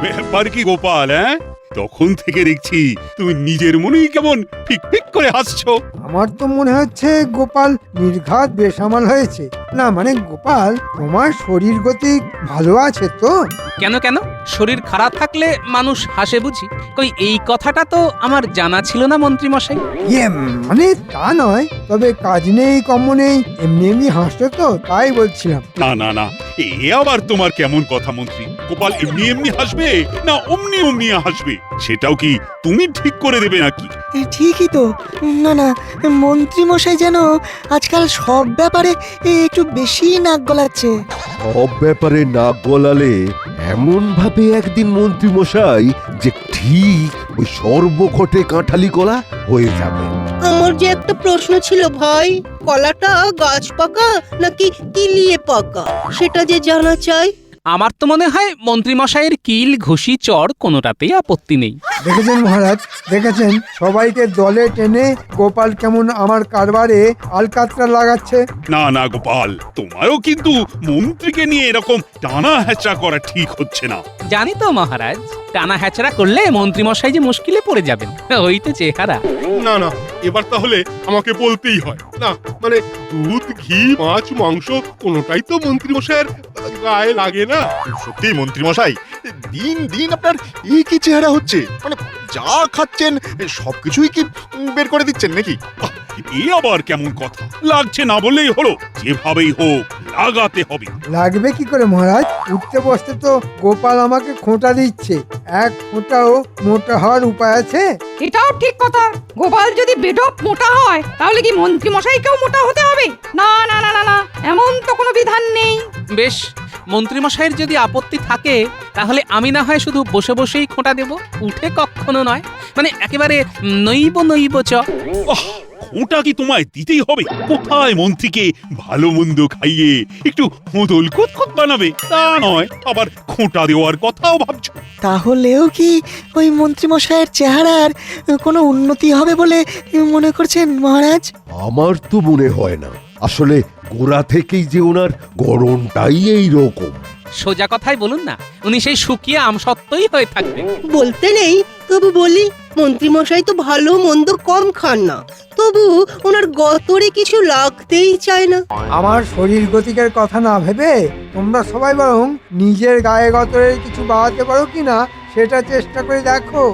ব্যাপার কি গোপাল? তখন থেকে দেখছি তুমি নিজের মনেই কেমন ফিক ফিক করে হাসছো। আমার তো মনে হচ্ছে গোপাল নির্ঘাত বেসামাল হয়েছে। না মানে গোপাল, তোমার শরীর গতি ভালো আছে তো? কেন কেন, শরীর খারাপ থাকলে মানুষ হাসে বুঝি? কই এই কথাটা তো আমার জানা ছিল না মন্ত্রী মশাই। মানে তা নয়, তবে কাজ নেই কম্ম নেই এমনি এমনি হাসছো তো, তাই বলছিলাম। না না না, এ আবার তোমার কেমন কথা মন্ত্রী? গোপাল এমনি এমনি হাসবে না অমনি অমনি হাসবে, সেটাও কি তুমি ঠিক করে দেবে নাকি? ঠিকই তো। না না, মন্ত্রী মশাই যেন আজকাল সব ব্যাপারে একটু বেশি নাক গলাচ্ছে। সব ব্যাপারে নাক গলালে এমন ভাবে একদিন মন্ত্রী মশাই যে ঠিক ওই সর্বক্ষটে কাঁঠালি কলা হয়ে যাবে। আমার যে একটা প্রশ্ন ছিল ভাই, কলাটা গাছ পাকা নাকি কিলিয়ে পাকা, সেটা যে জানা চাই। আমার তো মনে হয় মন্ত্রী মশাইয়ের কিল ঘুষি চড় কোনোটাতেই আপত্তি নেই। দেখেছেন মহারাজ, দেখেছেন সবাইকে দলে টেনে গোপাল কেমন আমার কারবারে আলকাতরা লাগাচ্ছে। না না গোপাল, তোমারও কিন্তু মন্ত্রীকে নিয়ে এরকম টানা হ্যাচড়া করা ঠিক হচ্ছে না। জানি তো মহারাজ, টানা হ্যাচড়া করলে মন্ত্রী মশাই যে মুশকিলে পড়ে যাবেন, ওই তো চেহারা। না না, এবার তাহলে আমাকে বলতেই হয়। না মানে দুধ, ঘি, মাছ, মাংস কোনোটাই তো মন্ত্রী মশাইয়ের গায়ে লাগে না। সত্যি মন্ত্রী মশাই, দিন দিন আপনার এই কি চেহারা হচ্ছে? মানে যা খাচ্ছেন সবকিছুই কি বের করে দিচ্ছেন নাকি? এ আবার কেমন কথা? লাগছে না বললেই হলো, যেভাবেই হোক লাগাতে হবে। লাগবে কি করে মহারাজ? উঠতে বসতে তো গোপাল আমাকে খোঁটা দিচ্ছে। এক খোঁটাও মোটা হওয়ার উপায় আছে? এটাও ঠিক কথা। গোপাল যদি বেঢপ মোটা হয় তাহলে কি মন্ত্রী মশাইকেও মোটা হতে হবে? না না না না না, এমন তো কোনো বিধান নেই। বেশ, মন্ত্রী মশাইয়ের যদি আপত্তি থাকে তাহলে আমি না হয় শুধু বসে বসেই খোঁটা দেব, উঠে কখনো নয়। মানে একেবারে নইব নইব চ। খোঁটা কি তোমায় দিতেই হবে? কোথায় মন্ত্রীকে ভালো মন্দ খাইয়ে একটু হোদল কুতকুত বানাবে, তা নয় আবার খোঁটা দেওয়ার কথাও ভাবছো? তাহলেও কি ওই মন্ত্রী মশাইয়ের চেহারার কোনো উন্নতি হবে বলে মনে করছেন মহারাজ? আমার তো মনে হয় না। আসলে গোড়া থেকেই যে ওনার গড়নটাই এই রকম। সোজা কথাই বলুন না, উনি সেই শুকিয়ে আমসত্ত্বই হয়ে থাকবেন। বলতে নেই, তবু বলি, মন্ত্রী মশাই তো ভালো মন্দ কম খান না, তবু ওনার গতরে কিছু লাগতেই চায় না। আমার শরীর গতিকের কথা না ভেবে তোমরা সবাই বরং নিজের গায়ে গতরে কিছু বাড়াতে পারো কিনা সেটা চেষ্টা করে দেখো।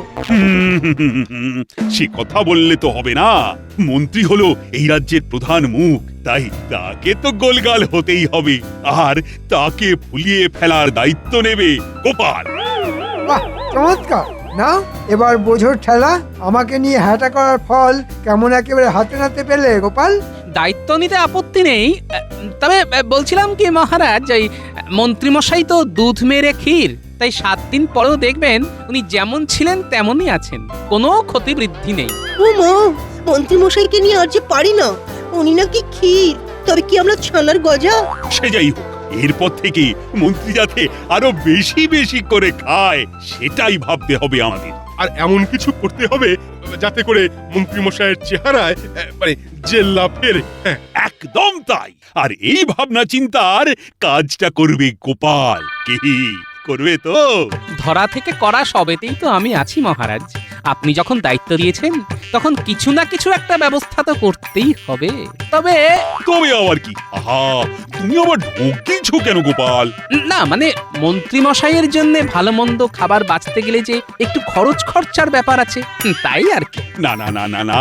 সে কথা বললে তো হবে না। মন্ত্রী হলো এই রাজ্যের প্রধান মুখ, তাই তাকে তো গোলগাল হতেই হবে, আর তাকে ফুলিয়ে ফেলার দায়িত্ব নেবে গোপাল। বাহ, চমৎকার! না এবার বোঝোর ঠেলা আমাকে নিয়ে হ্যাটা করার ফল কেমন একেবারে হাতে নাতে পেলে গোপাল। দায়িত্ব নিতে আপত্তি নেই, তবে বলছিলাম কি মহারাজ, ওই মন্ত্রী মশাই তো দুধ মেরে ক্ষীর, তাই 7 দিন পরেও দেখবেন উনি যেমন ছিলেন তেমনই আছেন, কোনো ক্ষতি বৃদ্ধি নেই। ও মা, মন্ত্রী মশাইকে নিয়ে আর যে পারি না। উনি নাকি ক্ষীর, তবে কি আমরা ছানার গজা? সে যাই হোক, এরপর থেকে মন্ত্রী যাতে আরো বেশি বেশি করে খায় সেটাই ভাবতে হবে আমাদের। আর এমন কিছু করতে হবে যাতে করে মন্ত্রী মশাইয়ের চেহারায় মানে জেল্লা ফেরে। একদম তাই। আর এই ভাবনা চিন্তার কাজটা করবে গোপাল। কি করবে তো? ধরা থেকে করা সবেতেই তো আমি আছি মহারাজ। আপনি যখন দায়িত্ব দিয়েছেন তখন কিছু না কিছু একটা ব্যবস্থা তো করতেই হবে। তবে আবার কি? আহা, তুমি আবার ঢোক দিয়েছো কেন গোপাল? না মানে মন্ত্রী মশাইয়ের জন্য ভালো মন্দ খাবার বাঁচতে গেলে যে একটু খরচ খরচার ব্যাপার আছে, তাই আর কি। না না না না না,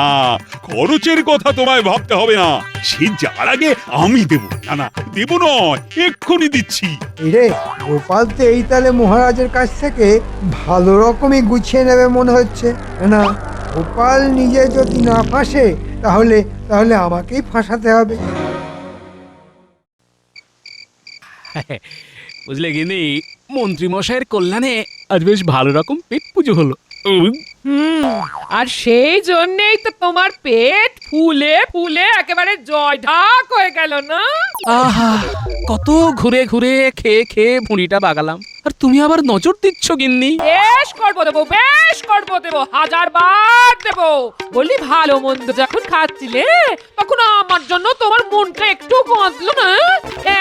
খরচের কথা তোমায় ভাবতে হবে না, সে যার আগে আমি দেব। না না, দেব নয়, এক্ষুনি দিচ্ছি। রে গোপাল তো এই তালে মহারাজের কাছ থেকে ভালো রকমই গুছিয়ে নেবে মনে হচ্ছে। না, গোপাল নিজে যদি না ফাঁসে তাহলে তাহলে আমাকেই ফাঁসাতে হবে। বুঝলে গিনি, মন্ত্রী মশাইয়ের কল্যাণে আজ বেশ ভালো রকম পেট পুজো হলো। আর সেই জন্যই তো তোমার পেট ফুলে ফুলে একেবারে জয় ঢাক হয়ে গেল না? আহা, কত ঘুরে ঘুরে খেয়ে খেয়ে ভুঁড়িটা বাগালাম, আর তুমি আবার নজর দিচ্ছ গিন্নি। বেশ করবো দেবো, বেশ করবো দেবো, 1000 বার দেবো। বলি ভালো মন্দ যখন খাচ্ছিলে তখন আমার জন্য তোমার মনটা একটু কাঁদলো না?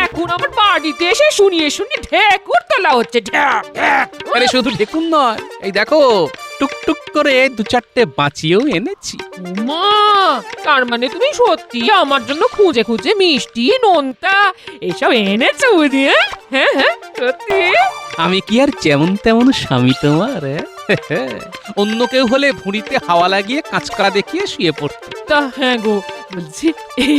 এখন আমার বাড়িতে এসে শুনিয়ে ঢেকুর তোলা হচ্ছে, ঢ্যাক ঢ্যাক। আরে শুধু ঢেকুন নয়, এই দেখো টুকটুক করে 2-4টে বাঁচিয়েও এনেছি। মা, তার মানে তুমি সত্যি আমার জন্য খুঁজে খুঁজে মিষ্টি নোনতা এসব এনেছো বুঝি? হ্যাঁ হ্যাঁ, সত্যি? আমি কি আর যেমন তেমন স্বামী তোমার? অন্য কেউ হলে ভুঁড়িতে হাওয়া লাগিয়ে কাঁচকড়া দেখিয়ে শুয়ে পড়তো। তা হ্যাঁ গো, বলছি এই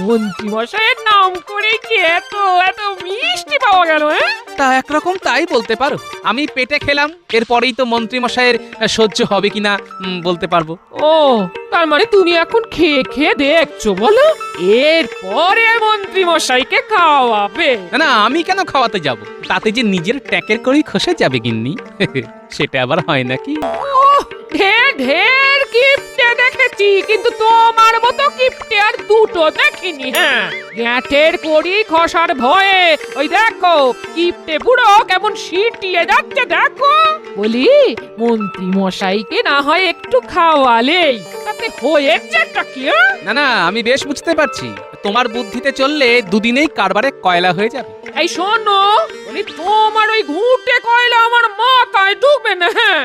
মন্ত্রী মশাইয়ের নাম করে কি এত এত মিষ্টি পাওয়া গেল? হ্যাঁ, তা একরকম তাই বলতে পারো। আমি পেটে খেলাম, এরপরেই তো মন্ত্রী মশাইয়ের সহ্য হবে কিনা বলতে পারবো। ও, তার মানে তুমি এখন খেয়ে খেয়ে দেখছো বলো? এরপরে মন্ত্রী মশাইকে খাওয়াবে? না না, আমি কেন খাওয়াতে যাব? তাতে যে নিজের ট্যাকের করেই খসে যাবে গিন্নি। সেটা আবার হয় নাকি? ঢের ঢের কিপটে দেখেছি, কিন্তু তোমার মতো কিপটে আর দুটো দেখিনি। হ্যাঁ, গ্যাঁটের কড়ি খসার ভয়ে ওই দেখো কিপটে বুড়ো কেমন সিটিয়ে যাচ্ছে দেখো। বলি মন্ত্রী মশাইকে না হয় একটু খাওয়ালেই তাতে হয়েছেটা কি? না না, আমি বেশ বুঝতে পারছি তোমার বুদ্ধিতে চললে দুদিনেই কারবারে কয়লা হয়ে যাবে। এই শোনো, বলি তোমার ওই ঘুঁটে কয়লা আমার মাথায় ঢুকবে না। হ্যাঁ,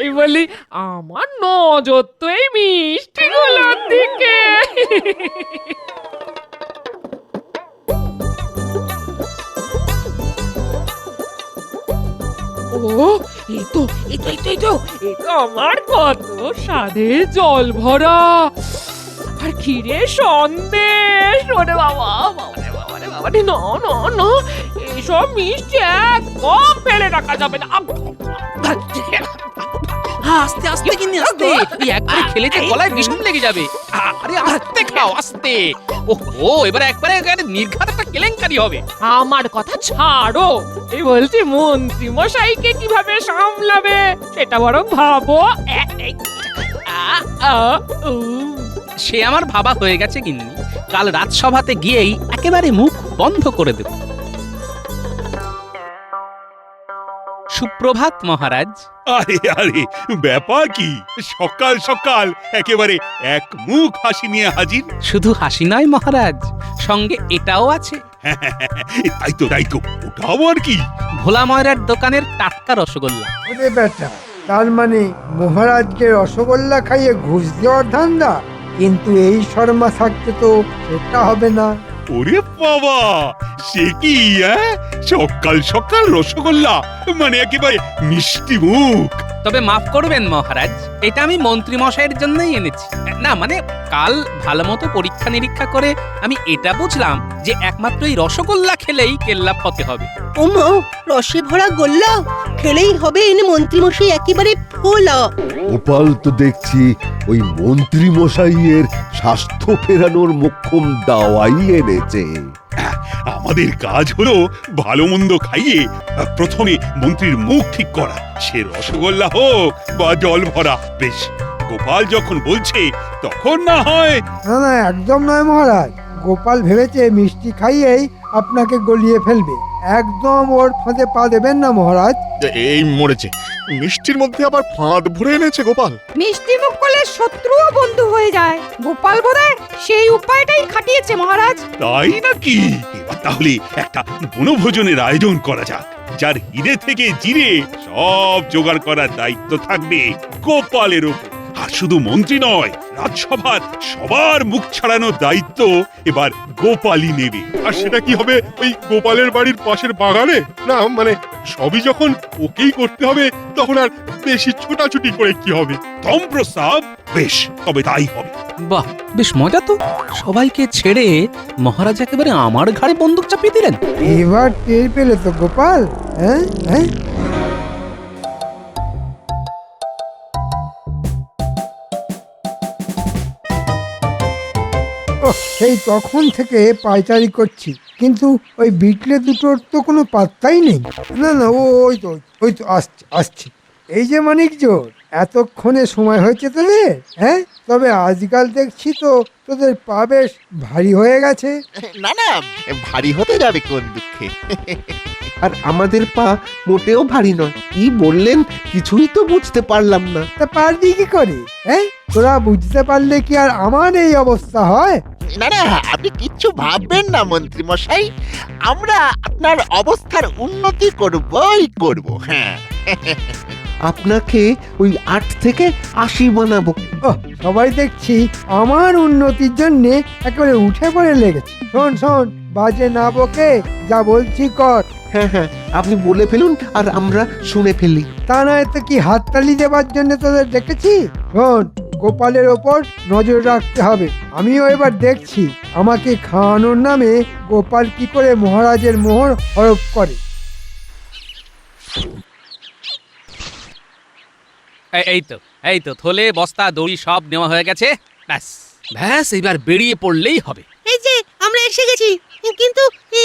এই বলি আমার নজর তো এই মিষ্টিগুলোর দিকে। ও, এই তো আমার কত স্বাদের জল ভরা আর ক্ষীরে সন্দেশ। ওরে বাবা, বাবারে বাবারে বাবারে, না না না, এইসব মিষ্টি একদম ফেলে রাখা যাবে না। আস্তে আস্তে গিন্নি, আস্তে। এই একবারে খেলে যে গলায় বিষম লেগে যাবে। আরে আস্তে খাও, আস্তে। ওহো, এবারে একবারে নির্ঘাত একটা কেলেঙ্কারি হবে। আমার কথা ছাড়ো, এই বলছি মন্ত্রী মশাইকে কিভাবে সামলাবে সেটা বরং ভাবো। সে আমার ভাবা হয়ে গেছে গিন্নি। কাল রাজসভাতে গিয়েই একেবারে মুখ বন্ধ করে দেব। সুপ্রভাত মহারাজ। আরে আরে, ব্যাপার কি? সকাল সকাল একেবারে এক মুখ হাসি নিয়ে হাজির। শুধু হাসি নয় মহারাজ, সঙ্গে এটাও আছে। তাই তো, ওটাও আর কি? ভোলা ময়রার দোকানের টাটকা রসগোল্লা। ওরে বেটা, তার মানে মহারাজকে রসগোল্লা খাইয়ে ঘুষ দেওয়ার ধান্দা? কিন্তু এই শর্মা থাকতে তো সেটা হবে না। ওরে বাবা, সে কি? সকাল সকাল রসগোল্লা, মানে একেবারে মিষ্টি মুখ। তবে মাফ করবেন মহারাজ, এটা আমি মন্ত্রী মশাইয়ের জন্যই এনেছি। না মানে কাল ভালো মতো পরীক্ষা নিরীক্ষা করে আমি এটা বুঝলাম যে একমাত্র এই রসগোল্লা খেলেই কেল্লা ফতে হবে। ওমা, রসে ভরা গোল্লা খেলেই হবে এনে মন্ত্রী মশাই একেবারে ফোলা। গোপাল তো দেখছি ওই মন্ত্রী মশাইয়ের স্বাস্থ্য ফেরানোর মোক্ষম দাওয়াই এনেছে। আমাদের কাজ হলো ভালো মন্দ খাইয়ে প্রথমে মন্ত্রীর মুখ ঠিক করা, সে রসগোল্লা হোক বা জল ভরা। বেশ, গোপাল যখন বলছে তখন না হয়। না না, একদম নয় মহারাজ। গোপাল ভেবেছে মিষ্টি খাইয়েই আপনাকে গলিয়ে ফেলবে। একদম ওর ফাঁদে পা দেবেন না মহারাজ। এই মরেছে, মিষ্টির মধ্যে আবার ফাঁদ ভরে এনেছে গোপাল। মিষ্টি মুখ করলে শত্রুও বন্ধু হয়ে যায়। গোপাল বোধহয় সেই উপায়টাই খাটিয়েছে মহারাজ। তাই নাকি? এবার তাহলে একটা বনভোজনের আয়োজন করা যাক, যার হিরে থেকে জিরে সব জোগাড় করার দায়িত্ব থাকবে গোপালের উপর। আর শুধু মন্ত্রী নয়, রাজসভার সবার মুখ ছাড়ানোর দায়িত্ব এবার গোপালই নেবে। আর সেটা কি হবে? ওই গোপালের বাড়ির পাশের বাগানে? না মানে সবই যখন ওকেই করতে হবে, তখন আর বেশি ছোটাছুটি করে কি হবে? তম প্রস্তাব, বেশ, তবে তাই হবে। বাহ, বেশ মজা তো। সবাইকে ছেড়ে মহারাজ একেবারে আমার ঘাড়ে বন্দুক চাপিয়ে দিলেন। এবার টের পেলে তো গোপাল? হ্যাঁ হ্যাঁ, সেই তখন থেকে পায়চারি করছি, কিন্তু ওই বিটলে দুটোর তো কোনো পাত্তাই নেই। না না, ওই তো আসছি। এই যে মানিক জোর, এতক্ষণে সময় হয়েছে তোদের? হ্যাঁ, তবে আজকাল দেখছি তো তোদের পা বেশ ভারী হয়ে গেছে। না না, ভারী হতে যাবে কোন দুঃখে। আর আমাদের পা মোটেও ভারী নয়। কি বললেন কিছুই তো বুঝতে পারলাম না। তা পারবি কি করে? হ্যাঁ, তোরা বুঝতে পারলে কি আর আমার এই অবস্থা হয়? না না, আপনি কিচ্ছু ভাববেন না মন্ত্রী মশাই, আমরা আপনার অবস্থার উন্নতি করবই করব। হ্যাঁ, আপনাকে ওই 8 থেকে 80 বানাবো। ওহ, সবাই দেখছি আমার উন্নতির জন্য একেবারে উঠে পড়ে লেগেছে। শোন শোন, বাজে না বকে যা বলছি কর। হ্যাঁ হ্যাঁ, আপনি বলে ফেলুন আর আমরা শুনে ফেলি। তা নয় তো কি হাততালি দেবার জন্য তোদের ডেকেছি? শোন, গোপালের ওপর নজর রাখতে হবে। আমিও এবার দেখছি আমাকে খাওয়ানোর নামে গোপাল কি করে মহারাজের মোহর হরপ করে। এই তো থলে বস্তা দড়ি সব নেওয়া হয়ে গেছে। ব্যাস ব্যাস, এবার বেরিয়ে পড়লেই হবে। এই যে আমরা এসে গেছি, কিন্তু কি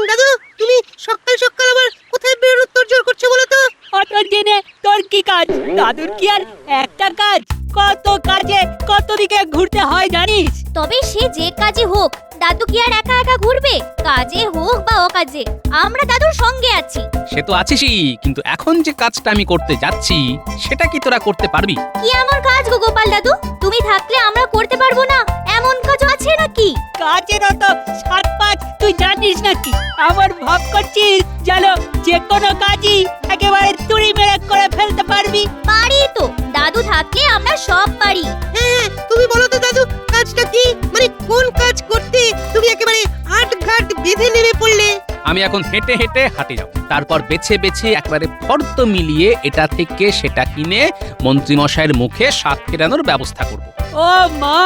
দাদু, তুমি সকাল সকাল আবার কোথায় বেরোনোর তোড়জোড় করছো বলো তো? অত জেনে তোর কি কাজ? দাদুর কি আর একটা কাজ? কত কাজে কত দিকে ঘুরতে হয় জানিস? তবে সে যে কাজে হোক, দাদু কি আর একা একা ঘুরবে? কাজে হোক বা অকাজে, আমরা দাদুর সঙ্গে আছি। সে তো আছিসই, কিন্তু এখন যে কাজটা আমি করতে যাচ্ছি সেটা কি তোরা করতে পারবি? কি এমন কাজ গো গোপাল দাদু? তুমি থাকলে আমরা করতে পারবো না এমন কাজ আছে নাকি? কাজের অত সাত পাঁচ তুই জানিস নাকি? আমার ভাব করছিস যেন যে কোনো কাজই একেবারে তুড়ি মেরে করে ফেলতে পারবি। পারি তো, দাদু থাকলে আমরা সব পারি। হ্যাঁ, তুমি বলো তো দাদু, কাজটা কি? মানে কোন কাজ করতে তুমি একেবারে আটঘাট বেঁধে নেমে পড়লে? আমি এখন হেঁটে হেঁটে হাঁটে যাব, তারপর বেছে বেছে একবারে ফর্দ মিলিয়ে এটা থেকে সেটা কিনে মন্ত্রীমশাইয়ের মুখে স্বাদ ফেরানোর ব্যবস্থা করব। ও মা,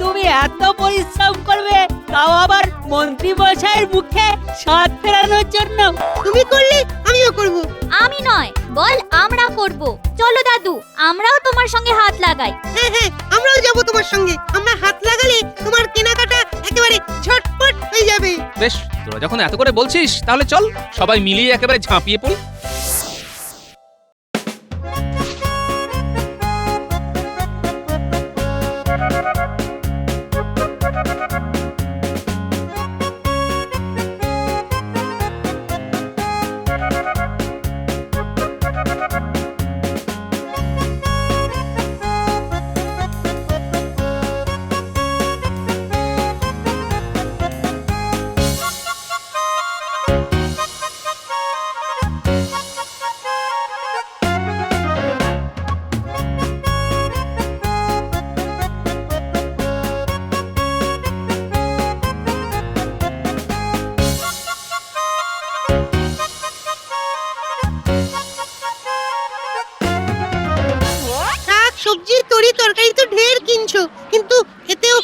তুমি এত পরিশ্রম করবে, তাও আবার মন্ত্রী মশাইয়ের মুখে স্বাদ ফেরানোর জন্য? তুমি করলে আমিও করব। আমি নয়, বল আমরা করব। চলো দাদু, আমরাও তোমার সঙ্গে হাত লাগাই। হ্যাঁ হ্যাঁ, আমরাও যাব তোমার সঙ্গে। আমরা হাত লাগালে তোমার কেনাকাটা একেবারে ঝটপট হয়ে যাবে। বেশ, তোরা যখন এত করে বলছিস তাহলে চল সবাই মিলিয়ে একেবারে ঝাঁপিয়ে পড়ি। শাক সবজি তরি তরকারি তো ঢের কিনছো, কিন্তু এতেও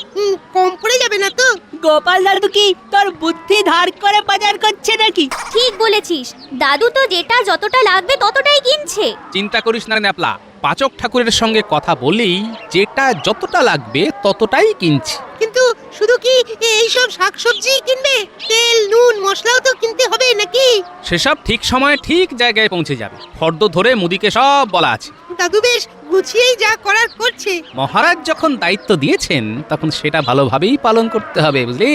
কম পড়ে যাবে না তো? গোপাল দাদু কি তোর বুদ্ধি ধার করে বাজার করছে নাকি? ঠিক বলেছিস, দাদু তো যেটা যতটা লাগবে ততটাই কিনছে। চিন্তা করিস না ন্যাপলা, পাচক ঠাকুরের সঙ্গে কথা বলেই যেটা যতটা লাগবে ততটাই কিনছি। কিন্তু শুধু কি এইসব শাকসবজি কিনবে? তেল নুন মশলাও তো কিনতে হবে নাকি? সেসব ঠিক সময়ে ঠিক জায়গায় পৌঁছে যাবে। ফর্দ ধরে মুদিকে সব বলা আছে। দাদু বেশ গুছিয়েই যা করার করছে। মহারাজ যখন দায়িত্ব দিয়েছেন তখন সেটা ভালোভাবেই পালন করতে হবে, বুঝলি?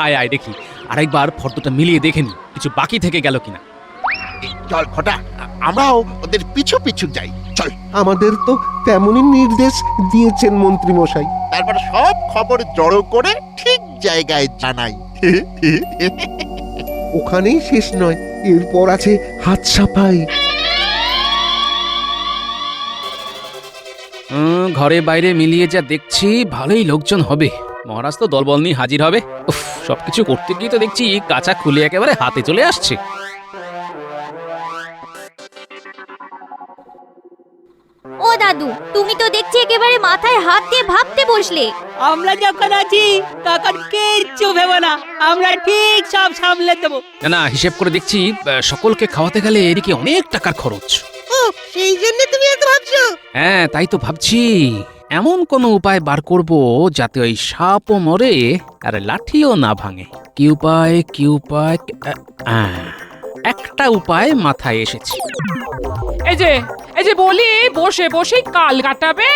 আয় আয় দেখি আরেকবার ফর্দটা মিলিয়ে দেখে নি কিছু বাকি থেকে গেল কিনা। চল ঘটা, আমরাও ওদের পিছু পিছু যাই। চল, আমাদের তো তেমনই নির্দেশ দিয়েছেন মন্ত্রী মশাই। তারপর সব খবর জড়ো করে ঠিক জায়গায় জানাই। ওখানেই শেষ নয়, এরপর আছে হাত সাফাই। ঘরে বাইরে মিলিয়ে যা দেখছি ভালোই লোকজন হবে। মহারাজ তো দলবল নিয়ে হাজির হবে। উফ, সবকিছু করতে গিয়ে তো দেখছি কাঁচা খুলে একেবারে হাতে চলে আসছে। ও দাদু, তুমি তো দেখছি একেবারে মাথায় হাত দিয়ে ভাবতে বসলে। আমরা যখন আছি তখন কিচ্ছু ভেবো না, আমরা ঠিক সব সামলে দেবো। না না, হিসেব করে দেখছি সকলকে খাওয়াতে গেলে এদিকে অনেক টাকার খরচ। ও, সেই জন্য তুমি এত ভাবছো? হ্যাঁ, তাই তো ভাবছি এমন কোনো উপায় বার করব যাতে ওই সাপও মরে আর লাঠিও না ভাঙে। কি উপায় কি উপায়? একটা উপায় মাথায় এসেছে। এই যে এই যে বলি বসে বসেই কাল কাটাবে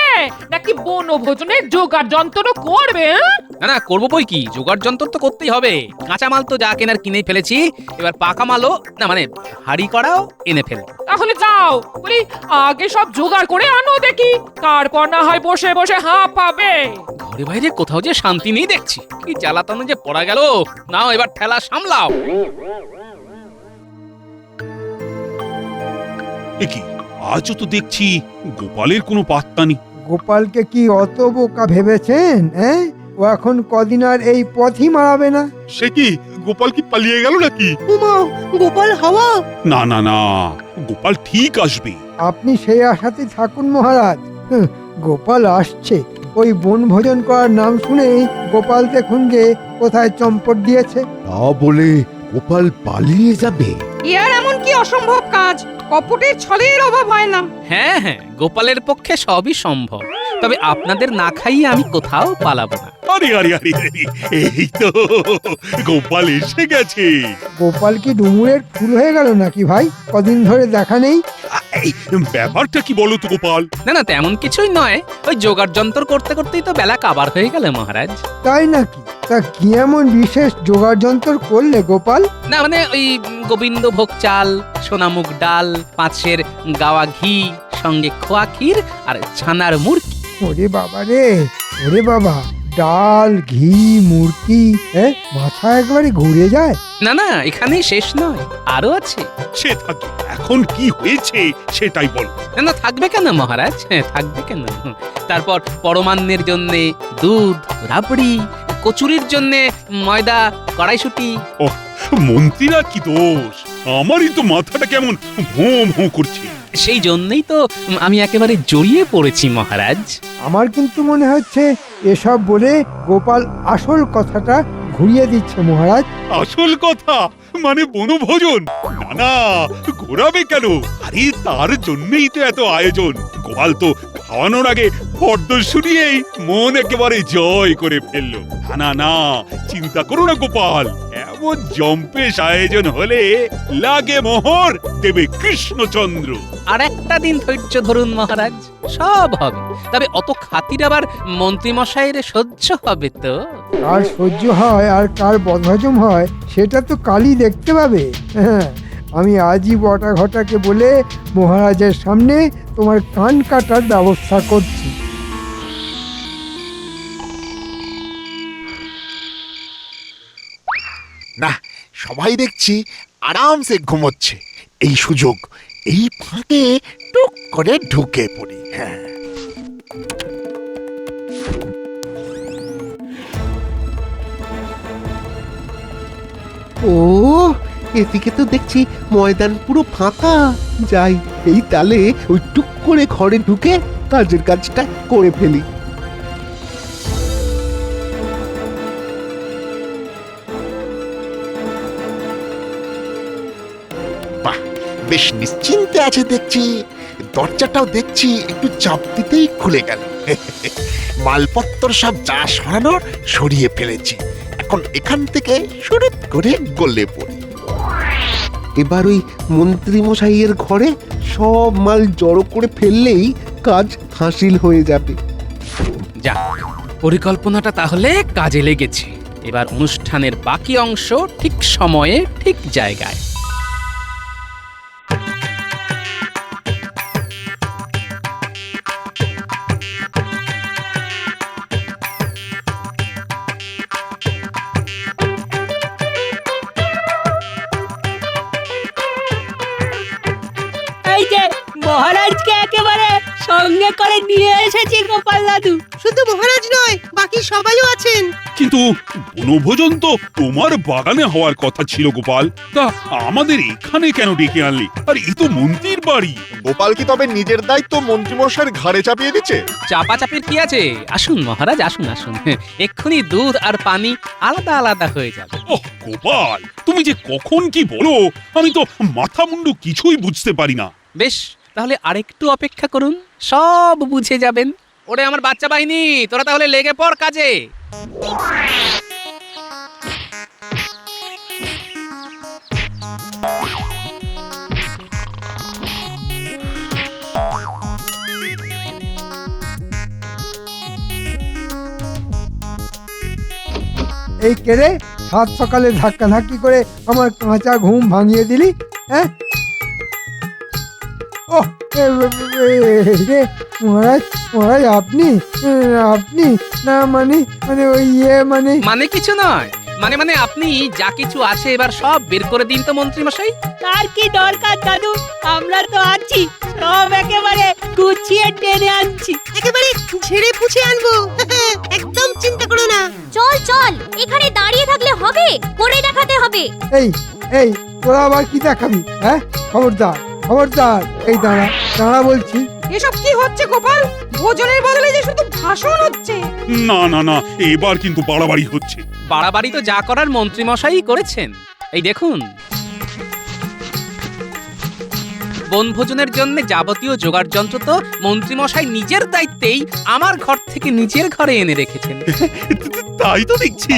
নাকি বনভোজনের জোগাড় যন্ত্র করবে? না না, করবো বই কি, জোগাড় যন্ত্র তো করতেই হবে। কাঁচামাল তো যা কেনার কিনেই ফেলেছি, এবার পাকা মালও না মানে হাড়ি করাও এনে ফেল। তাহলে যাও, বলি আগে সব জোগাড় করে আনো দেখি, তারপর না হয় বসে বসে হাঁপাবে। ঘরে বাইরে কোথাও যে শান্তি নেই দেখছি, কি জ্বালাতনে যে পড়া গেল। নাও এবার ঠেলা সামলাও। কি আজও তো দেখছি গোপালের কোনো পাত্তা নেই। গোপালকে কি অত বোকা ভেবেছেন? হ্যাঁ, ও এখন কদিন আর এই পথই মারাবে না। সে কি গোপাল কি পালিয়ে গেল নাকি? উমা, গোপাল হাওয়া। না না না, গোপাল ঠিক আসবে। আপনি সেই আশাতেই থাকুন মহারাজ। গোপাল আসছে। ওই বনভোজন করার নাম শুনেই গোপাল দেখুন গে কোথায় চম্পট দিয়েছে। তা বলে গোপাল পালিয়ে যাবে? ইয়ার এমন কি অসম্ভব কাজ? কপটের ছলের অভাব হয় না। হ্যাঁ হ্যাঁ, গোপালের পক্ষে সবই সম্ভব, তবে আপনাদের না খাইয়ে আমি কোথাও পালাবো না। আরে আরে আরে আরে, এই তো গোপাল এসে গেছে। গোপাল কি ডুমুরের ফুল হয়ে গেল নাকি ভাই? কদিন ধরে দেখা নেই। এই ব্যাপারটা কি বলো তো গোপাল? না না, তেমন কিছুই নয়, ওই জোগাড় যন্ত্র করতে করতেই তো বেলা কাবার হয়ে গেল মহারাজ। তাই নাকি? তা কি এমন বিশেষ জোগাড় যন্ত্র করলে গোপাল? না মানে ওই গোবিন্দভোগ চাল, সোনামুগ ডাল, 5 সের গাওয়া ঘি, সঙ্গে খোয়া ক্ষীর আর ছানার মুরগি। ওরে বাবা রে, ওরে বাবা, ডাল, ঘি, মুরগি, মাথা একবারে ঘুরে যায়। না না, এখানেই শেষ নয়, আরো আছে। সে থাকে, এখন কি হয়েছে সেটাই বল। না না, থাকবে কেন মহারাজ, হ্যাঁ থাকবে কেন। তারপর পরমান্নের জন্য দুধ, রাবড়ি, কচুরির জন্য ময়দা, কড়াইশুটি। ওহ, মন্ত্রীরা কি দোষ? আমারই তো মাথাটা কেমন ভোঁ ভোঁ করছে। সেই জন্যই তো আমি একেবারে জড়িয়ে পড়েছি মহারাজ। আমার কিন্তু মনে হচ্ছে এসব বলে গোপাল আসল কথাটা ঘুরিয়ে দিচ্ছে মহারাজ। আসল কথা মানে বনভোজন? না না, ঘোরাবে কেন? আরে তার জন্যই তো এত আয়োজন। গোপাল তো খাওয়ানোর আগে ফর্দ শুনিয়েই মন একেবারে জয় করে ফেললো। না না না, চিন্তা করো না গোপাল, এমন জম্পেশ আয়োজন হলে লাগে মোহর, দেবে কৃষ্ণচন্দ্র। আর একটা দিন ধৈর্য ধরুন মহারাজ, সব হবে। তবে অত খাতির আবার মন্ত্রী মশাইয়ের সহ্য হবে তো? কার সহ্য হয় আর কার বদহজম হয় সেটা তো কালই দেখতে পাবে। হ্যাঁ, আমি আজই বটা ঘটাকে বলে মহারাজের সামনে তোমার কান কাটার ব্যবস্থা করছি। না, সবাই দেখছি আরামসে ঘুমোচ্ছে। এই সুযোগ, এই ফাঁকে টুক করে ঢুকে পড়ি। হ্যাঁ, ও এদিকে তো দেখছি ময়দান পুরো ফাঁকা। যাই, এই তালে ওই টুক করে ঘরে ঢুকে কাজের কাজটা করে ফেলি। বাহ, বেশ নিশ্চিন্তে আছে দেখছি। দরজাটাও দেখছি একটু চাপ দিতেই খুলে গেল। মালপত্র সব যা সরানোর সরিয়ে ফেলেছি। এখন এখান থেকে শুরু করে গলে পড়ি। এবার ওই মন্ত্রী মশাইয়ের ঘরে সব মাল জড়ো করে ফেললেই কাজ হাসিল হয়ে যাবে। যাক, পরিকল্পনাটা তাহলে কাজে লেগেছে। এবার অনুষ্ঠানের বাকি অংশ ঠিক সময়ে ঠিক জায়গায়। এই যে মহারাজকে একেবারে সঙ্গে করে নিয়ে এসেছি গোপাল দাদু। শুধু মহারাজ নয়, বাকি সবাইও আছেন। কিন্তু বনভোজন তো তোমার বাগানে হওয়ার কথা ছিল গোপাল, তা আমাদের এখানে কেন ডেকে আনলি? আর এই তো মন্ত্রীর বাড়ি। গোপাল কি তবে নিজের দায়িত্ব মন্ত্রীমশাইয়ের ঘাড়ে চাপিয়ে দিচ্ছে? চাপাচাপির কি আছে? আসুন মহারাজ, আসুন আসুন, এক্ষুনি দুধ আর পানি আলাদা আলাদা হয়ে যাবে। ওহ গোপাল, তুমি যে কখন কি বলো আমি তো মাথা মুন্ডু কিছুই বুঝতে পারি না। বেশ, তাহলে আরেকটু অপেক্ষা করুন, সব বুঝে যাবেন। ওরে আমার বাচ্চা বাহিনী, তোরা তাহলে লেগে পড় কাজে। এই কেড়ে সাত সকালে ধাক্কাধাক্কি করে আমার কাঁচা ঘুম ভাঙিয়ে দিলি, হ্যাঁ? ও রে মহারাজ, মহারাজ আপনি আপনি না মানে মানে ওই মানে মানে কিছু নয়, মানে আপনি যা কিছু আছে এবার সব বের করে দিন তো মন্ত্রী মশাই। তার কি দরকার দাদু, আমরা তো আছি, সব একেবারে গুছিয়ে টেনে আনছি। একেবারে ঝেড়ে পুছে আনবো, একদম চিন্তা করো না। চল চল, এখানে দাঁড়িয়ে থাকলে হবে, করে দেখাতে হবে। এই এই তোরা আবার কি দেখাবি, হ্যাঁ? খবরদার খবরদার, এই দাঁড়া দাঁড়া বলছি। এসব কি হচ্ছে গোপাল? ভোজনের বদলে যে শুধু ভাষণ হচ্ছে। না না না, এবার কিন্তু বাড়াবাড়ি হচ্ছে। বাড়াবাড়ি তো যা করার মন্ত্রী মশাই করেছেন। এই দেখুন, বনভোজনের জন্য যাবতীয় জোগাড় যন্ত্র তো মন্ত্রী মশাই নিজের দায়িত্বেই আমার ঘর থেকে নিজের ঘরে এনে রেখেছেন। তাই তো দেখছি,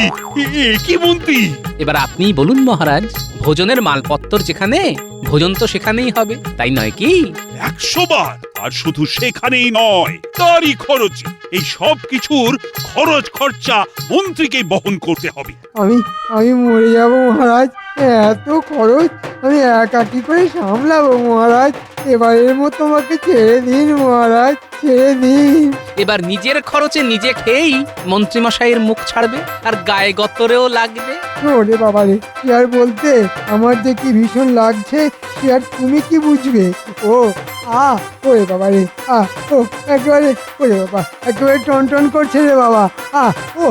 কি মন্ত্রী। এবার আপনিই বলুন মহারাজ, ভোজনের মালপত্র যেখানে, ভোজন তো সেখানেই হবে, তাই নয় কি? 100 বার। আর শুধু সেখানেই নয়, তারই খরচ, এই সব কিছুর খরচ খরচা মন্ত্রীকে বহন করতে হবে। আমি আমি মরে যাব মহারাজ, এত খরচ আমি একা কি করে সামলাবো মহারাজ? এবারের মতো আমাকে ছেড়ে দিন মহারাজ, ছেড়ে দিন। এবার নিজের খরচে নিজে খেয়েই মন্ত্রী মশাইয়ের মুখ ছাড়বে, আর গায়ে গতরেও লাগবে। ওরে বাবা রে, কি আর বলতে, আমার যে কি ভীষণ লাগছে সে আর তুমি কি বুঝবে। ও ওরে বাবা রে, ও একেবারে, ওরে বাবা একেবারে টন টন করছে রে বাবা, ও